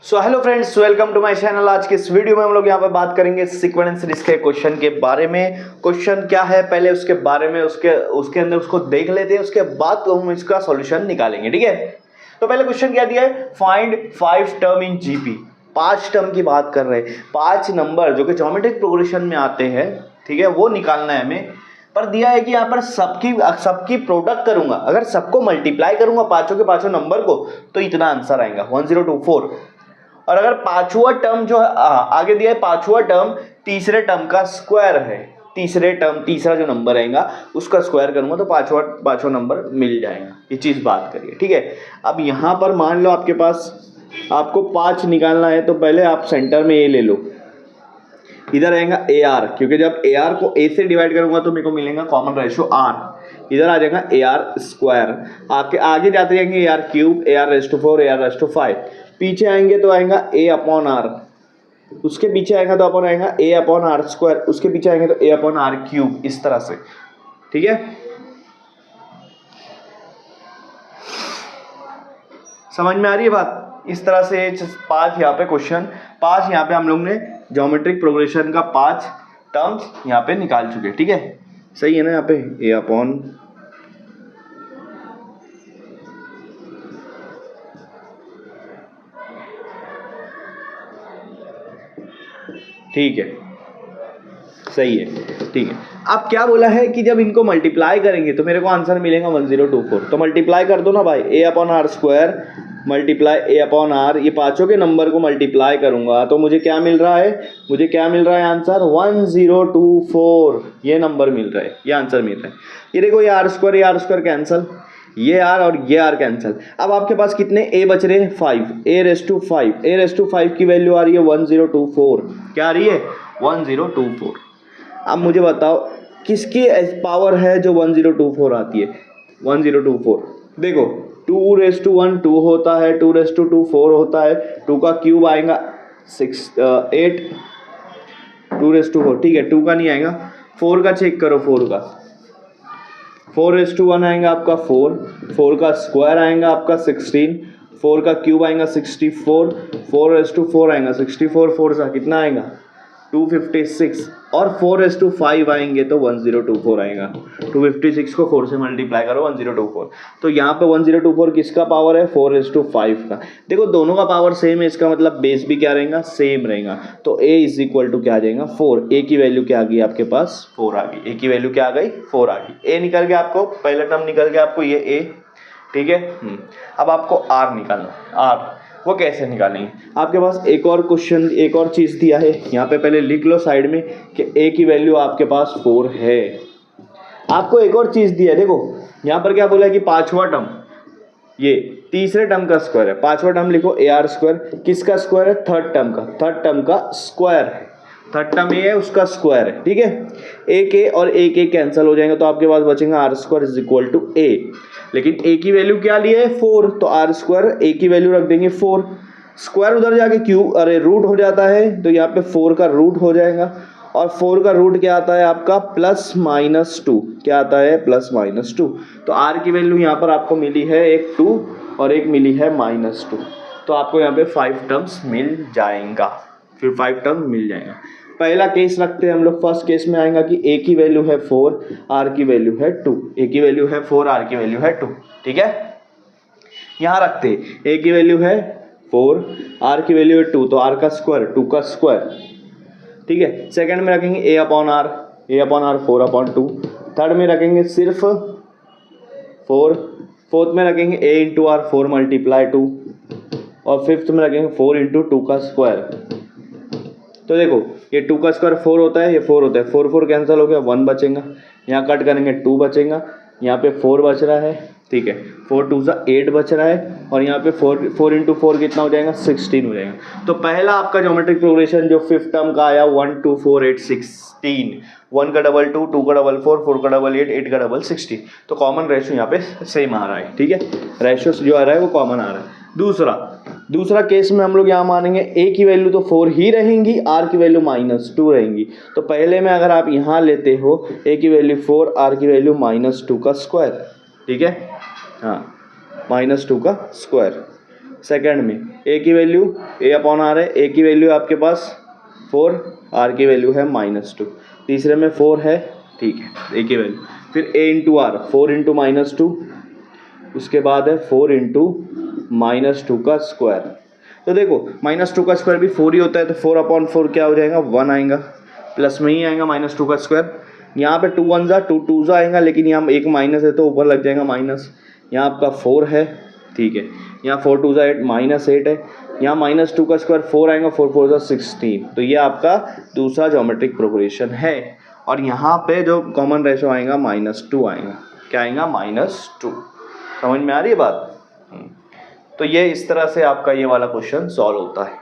So hello friends, welcome to my channel. आज के इस वीडियो में हम लोग यहाँ पे बात करेंगे सीक्वेंस सीरीज के क्वेश्चन के बारे में। क्वेश्चन क्या है पहले उसके बारे में उसके अंदर उसको देख लेते हैं, उसके बाद तो हम इसका सॉल्यूशन निकालेंगे। ठीक है, तो पहले क्वेश्चन क्या दिया है, find 5 term in GP. 5 term की बात कर रहे हैं, 5 नंबर जो कि ज्योमेट्रिक प्रोग्रेशन में आते हैं, ठीक है, वो निकालना है हमें। पर दिया है कि यहाँ पर सबकी प्रोडक्ट करूंगा, अगर सबको मल्टीप्लाई करूंगा पांचों के पांचों नंबर को, तो इतना आंसर आएगा 1024। और अगर पांचवा टर्म जो है आगे दिया है, पांचवा टर्म तीसरे टर्म का स्क्वायर है। तीसरा जो नंबर आएगा उसका स्क्वायर करूंगा तो पांचवा नंबर मिल जाएगा। ये चीज बात करिए। ठीक है, अब यहां पर मान लो आपके पास आपको 5 निकालना है, तो पहले आप सेंटर में ए ले लो। इधर आएगा ए आर, क्योंकि जब ए आर को ए से डिवाइड करूंगा तो मेरे को मिलेगा कॉमन रेशियो आर। इधर आ जाएगा ए आर स्क्वायर, आगे जाते जाएंगे A R cube, A R raise to 4, A R raise to 5। पीछे आएंगे तो आएगा ए अपॉन आर, उसके पीछे आएगा तो अपन आएगा ए अपॉन आर स्क्वायर, उसके पीछे आएंगे तो ए अपॉन आर क्यूब, इस तरह से। ठीक है, समझ में आ रही है बात? इस तरह से 5 यहाँ पे क्वेश्चन, 5 यहाँ पे हम लोग ने ज्योमेट्रिक प्रोग्रेशन का 5 टर्म्स यहाँ पे निकाल चुके। ठीक है, सही है ना? यहाँ पे ए अपॉन, ठीक है, सही है। ठीक है, अब क्या बोला है कि जब इनको मल्टीप्लाई करेंगे तो मेरे को आंसर मिलेगा 1024। तो मल्टीप्लाई कर दो ना भाई, a upon r square multiply a upon r, ये पांचों के नंबर को मल्टीप्लाई करूंगा तो मुझे क्या मिल रहा है, आंसर 1024। ये नंबर मिल रहा है, ये आंसर मिल रहा है। ये देखो, ये आर स्क्वायर कैंसल, ये आर और ये आर कैंसल। अब आपके पास कितने ए बच रहे हैं? 5, ए रेस टू 5 की वैल्यू आ रही है 1024। क्या आ रही है? 1024। अब मुझे बताओ किसकी पावर है जो 1024 आती है? 1024 देखो, 2 रेस टू 1 2 होता है, 2 रेस टू 2 4 होता है, 2 का क्यूब आएगा 8, 2 रेस टू 4। ठीक है, 2 का नहीं आएगा, 4 का चेक करो, 4 का 4 रेस टू 1 आएगा आपका 4 का स्क्वायर आएगा आपका 16, 4 का क्यूब आएगा 64, 4 रेस टू 4 आएगा 64, 4 सा कितना आएगा 256, और 4 रेस टू 5 आएंगे तो 1024 आएगा। 256 को 4 से मल्टीप्लाई करो 1024। तो यहाँ पे 1024 किसका पावर है? 4 रेस टू 5 का। देखो दोनों का पावर सेम है, इसका मतलब बेस भी क्या रहेगा? सेम रहेगा। तो a इज इक्वल टू क्या आ जाएगा? 4। a की वैल्यू क्या आ गई आपके पास? 4 आ गई। a की वैल्यू क्या आ गई? 4 आ गई। a निकल गया आपको, पहला टर्म निकल गया आपको ये a। ठीक है, अब आपको r निकालना। r वो कैसे निकालेंगे? आपके पास एक और क्वेश्चन, एक और चीज दिया है यहाँ पे, पहले लिख लो साइड में कि a की वैल्यू आपके पास 4 है। आपको एक और चीज दिया है, देखो यहाँ पर क्या बोला है कि पांचवा टर्म, ये तीसरे टर्म का स्क्वायर है। पांचवा टर्म लिखो ए आर स्क्वायर, किसका स्क्वायर है? थर्ड टर्म का स्क्वायर है। थर्ड टर्म ए है, उसका स्क्वायर है। ठीक है, एक ए और एक ए कैंसिल हो जाएंगे तो आपके पास बचेगा R square is equal to A. लेकिन ए की वैल्यू क्या ली है? 4, तो आर स्क्वायर ए की वैल्यू रख देंगे 4। स्क्वायर उधर जाके क्यूब रूट हो जाता है, तो यहाँ पे 4 का रूट हो जाएगा, और 4 का रूट क्या आता है आपका? +-2। क्या आता है? +-2। तो r की वैल्यू यहाँ पर आपको मिली है एक 2 और एक मिली है -2। तो आपको यहाँ पे 5 टर्म्स मिल जाएगा, फिर 5 टर्म मिल जाएगा। पहला केस रखते हैं हम लोग। फर्स्ट केस में आएगा कि a की वैल्यू है 4, r की वैल्यू है 2। a की वैल्यू है 4, r की वैल्यू है 2। ठीक है, यहाँ रखते हैं a की वैल्यू है 4, r की वैल्यू है 2, तो r का स्क्वायर 2 का स्क्वायर। ठीक है, सेकंड में रखेंगे a अपॉन आर 4/2। थर्ड में रखेंगे सिर्फ 4, फोर्थ में रखेंगे a इंटू आर 4 × 2, और फिफ्थ में रखेंगे 4 × 2 का स्क्वायर। तो देखो ये 2 का स्क्वायर 4 होता है, ये 4 होता है, 4 कैंसिल हो गया, 1 बचेगा। यहाँ कट करेंगे 2 बचेगा, यहाँ पे 4 बच रहा है। ठीक है, 4 2 सा 8 बच रहा है, और यहाँ पे 4 × 4 कितना हो जाएगा? 16 हो जाएगा। तो पहला आपका ज्योमेट्रिक प्रोग्रेशन जो फिफ्थ टर्म का आया 1 2 4 8 16, 1 का डबल 2, 2 का डबल 4, 4 का डबल 8, 8 का डबल 16। तो कॉमन रेशियो यहाँ पे सेम आ रहा है। ठीक है, रेशियो जो आ रहा है वो कॉमन आ रहा है। दूसरा केस में हम लोग यहाँ मानेंगे a की वैल्यू तो 4 ही रहेंगी, r की वैल्यू -2 रहेंगी। तो पहले में अगर आप यहाँ लेते हो a की वैल्यू 4, r की वैल्यू -2 का स्क्वायर। ठीक है, हाँ, -2 का स्क्वायर। सेकंड में ए की वैल्यू ए अपॉन आर है, ए की वैल्यू है आपके पास 4, आर की वैल्यू है -2। तीसरे में 4 है, ठीक है, ए की वैल्यू। फिर ए इंटू आर 4 इंटू -2, उसके बाद है 4 इंटू -2 का स्क्वायर। तो देखो -2 का स्क्वायर भी 4 ही होता है, तो 4 अपॉन 4 क्या हो जाएगा 1 आएगा, प्लस में ही आएगा -2 का स्क्वायर। यहाँ पे 2 1 2 2 आएगा, लेकिन यहाँ एक माइनस है तो ऊपर लग जाएगा माइनस। यहाँ आपका 4 है, ठीक है, यहाँ 4 2 8 -8 है, यहाँ -2 का स्क्वायर 4 आएगा, 4 4 16। तो ये आपका दूसरा ज्योमेट्रिक प्रोग्रेशन है। और यहाँ पे जो कॉमन रेशो आएगा -2 आएगा, क्या आएगा -2। समझ में आ रही है बात? तो ये इस तरह से आपका ये वाला क्वेश्चन सॉल्व होता है।